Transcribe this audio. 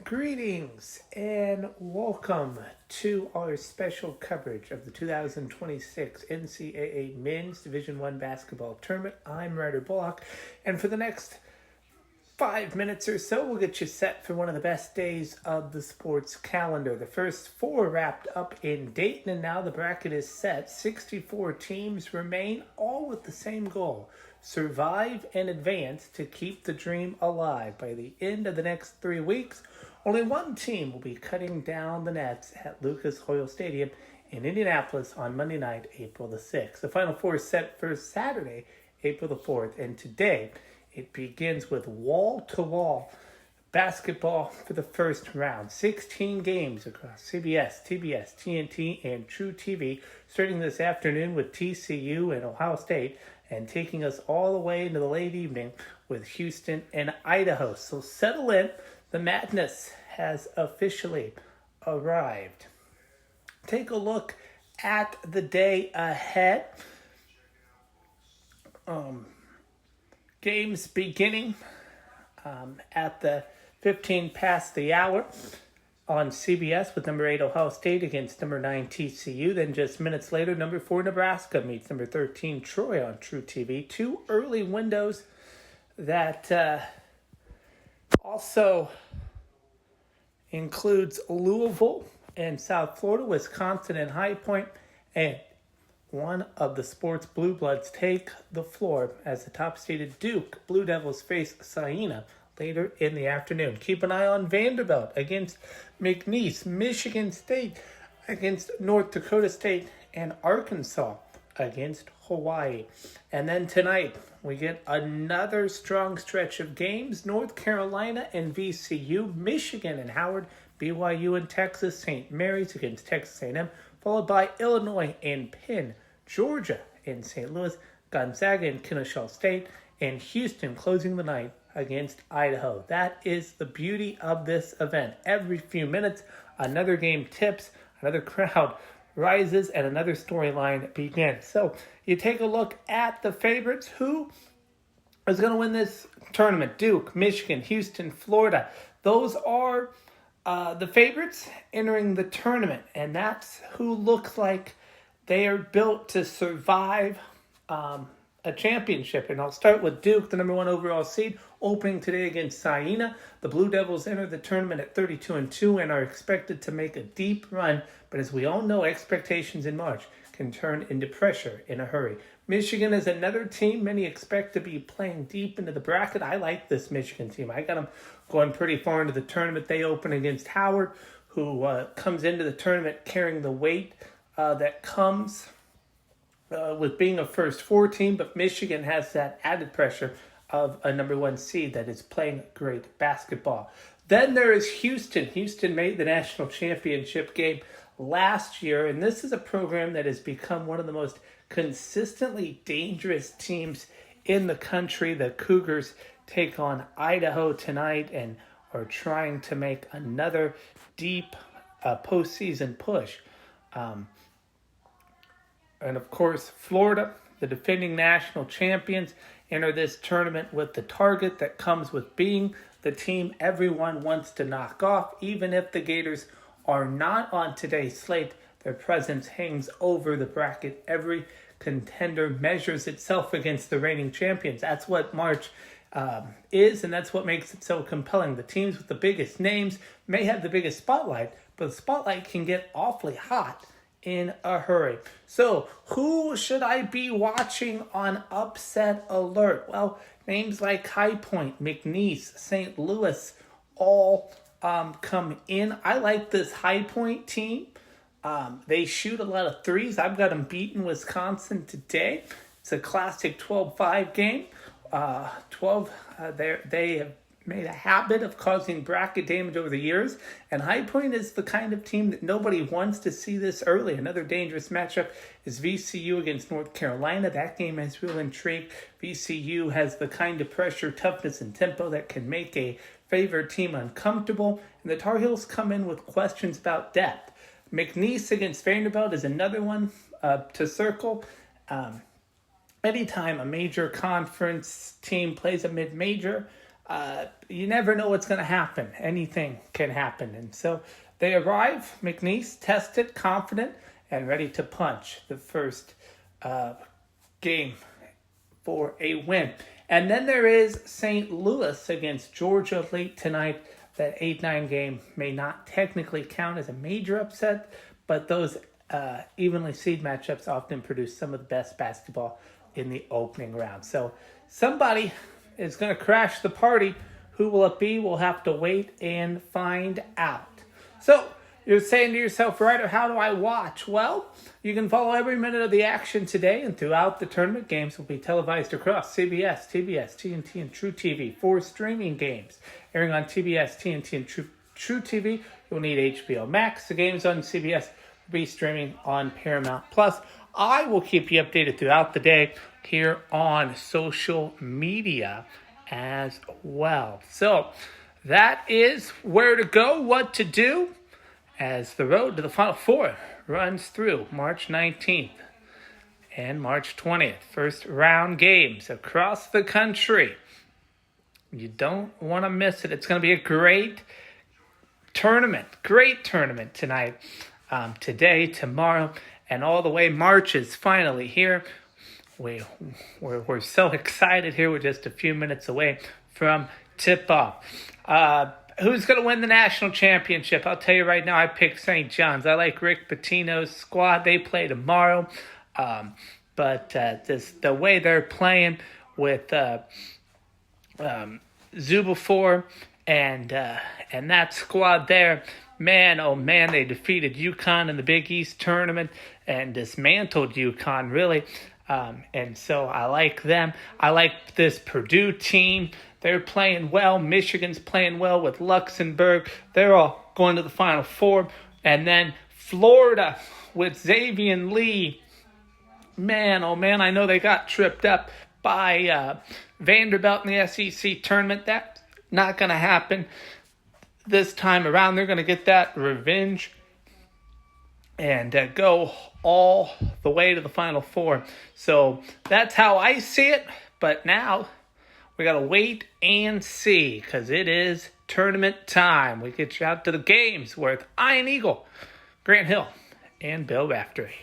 Greetings and welcome to our special coverage of the 2026 NCAA Men's Division I Basketball Tournament. I'm Ryder Bullock, and for the next 5 minutes or so, we'll get you set for one of the best days of the sports calendar. The first four wrapped up in Dayton, and now the bracket is set. 64 teams remain, all with the same goal: survive and advance to keep the dream alive. By the end of the next 3 weeks, only one team will be cutting down the nets at Lucas Oil Stadium in Indianapolis on Monday night, April the 6th. The Final Four is set for Saturday, April the 4th, and today it begins with wall-to-wall basketball for the first round. 16 games across CBS, TBS, TNT, and True TV, starting this afternoon with TCU and Ohio State, and taking us all the way into the late evening with Houston and Idaho. So settle in. The madness has officially arrived. Take a look at the day ahead. Games beginning at the 15 past the hour on CBS with number 8 Ohio State against number 9 TCU. Then just minutes later, number 4 Nebraska meets number 13 Troy on True TV. Two early windows that also includes Louisville and South Florida, Wisconsin and High Point, and one of the sports blue bloods take the floor as the top-seeded Duke Blue Devils face Siena later in the afternoon. Keep an eye on Vanderbilt against McNeese, Michigan State against North Dakota State, and Arkansas against Hawaii. And then tonight, we get another strong stretch of games. North Carolina and VCU, Michigan and Howard, BYU and Texas, St. Mary's against Texas A&M, followed by Illinois and Penn, Georgia and St. Louis, Gonzaga and Kennesaw State, and Houston closing the night against Idaho. That is the beauty of this event. Every few minutes, another game tips, another crowd rises, and another storyline begins. So you take a look at the favorites. Who is going to win this tournament? Duke, Michigan, Houston, Florida. Those are the favorites entering the tournament, and that's who looks like they are built to survive a championship. And I'll start with Duke, the number 1 overall seed, opening today against Siena. The Blue Devils enter the tournament at 32-2 and are expected to make a deep run. But as we all know, expectations in March can turn into pressure in a hurry. Michigan is another team many expect to be playing deep into the bracket. I like this Michigan team. I got them going pretty far into the tournament. They open against Howard, who comes into the tournament carrying the weight that comes with being a first 4 team, but Michigan has that added pressure of a number 1 seed that is playing great basketball. Then there is Houston. Houston made the national championship game last year, and this is a program that has become one of the most consistently dangerous teams in the country. The Cougars take on Idaho tonight and are trying to make another deep postseason push. And of course, Florida, the defending national champions, enter this tournament with the target that comes with being the team everyone wants to knock off. Even if the Gators are not on today's slate, their presence hangs over the bracket. Every contender measures itself against the reigning champions. That's what March is, and that's what makes it so compelling. The teams with the biggest names may have the biggest spotlight, but the spotlight can get awfully hot in a hurry. So who should I be watching on upset alert? Well, names like High Point, McNeese, St. Louis all come in. I like this High Point team. They shoot a lot of threes. I've got them beating Wisconsin today. It's a classic 12-5 game. They have made a habit of causing bracket damage over the years, and High Point is the kind of team that nobody wants to see this early. Another dangerous matchup is VCU against North Carolina. That game has real intrigue. VCU has the kind of pressure, toughness, and tempo that can make a favored team uncomfortable, and the Tar Heels come in with questions about depth. McNeese against Vanderbilt is another one to circle. Anytime a major conference team plays a mid-major, you never know what's going to happen. Anything can happen. And so they arrive, McNeese tested, confident, and ready to punch the first game for a win. And then there is St. Louis against Georgia late tonight. That 8-9 game may not technically count as a major upset, but those evenly seed matchups often produce some of the best basketball in the opening round. So somebody is going to crash the party. Who will it be? We'll have to wait and find out. So you're saying to yourself, Ryder, how do I watch? Well, you can follow every minute of the action today and throughout the tournament. Games will be televised across CBS, TBS, TNT, and True TV. 4 streaming games airing on TBS, TNT, and True TV. You'll need HBO Max. The games on CBS will be streaming on Paramount Plus. I will keep you updated throughout the day here on social media as well. So that is where to go, what to do, as the road to the Final Four runs through March 19th and March 20th. First round games across the country. You don't want to miss it. It's going to be a great tournament tonight, today, tomorrow, and all the way. March is finally here. We're so excited here. We're just a few minutes away from tip-off. Who's going to win the national championship? I'll tell you right now, I picked St. John's. I like Rick Pitino's squad. They play tomorrow. But the way they're playing with Zubafor and that squad there, man, oh man, they defeated UConn in the Big East tournament and dismantled UConn, really. And so I like them. I like this Purdue team. They're playing well. Michigan's playing well with Luxembourg. They're all going to the Final Four. And then Florida with Xavier Lee. Man, oh man, I know they got tripped up by Vanderbilt in the SEC tournament. That's not going to happen this time around. They're going to get that revenge and go all the way to the Final Four. So that's how I see it. But now we got to wait and see, because it is tournament time. We get you out to the games with Iron Eagle, Grant Hill, and Bill Raftery.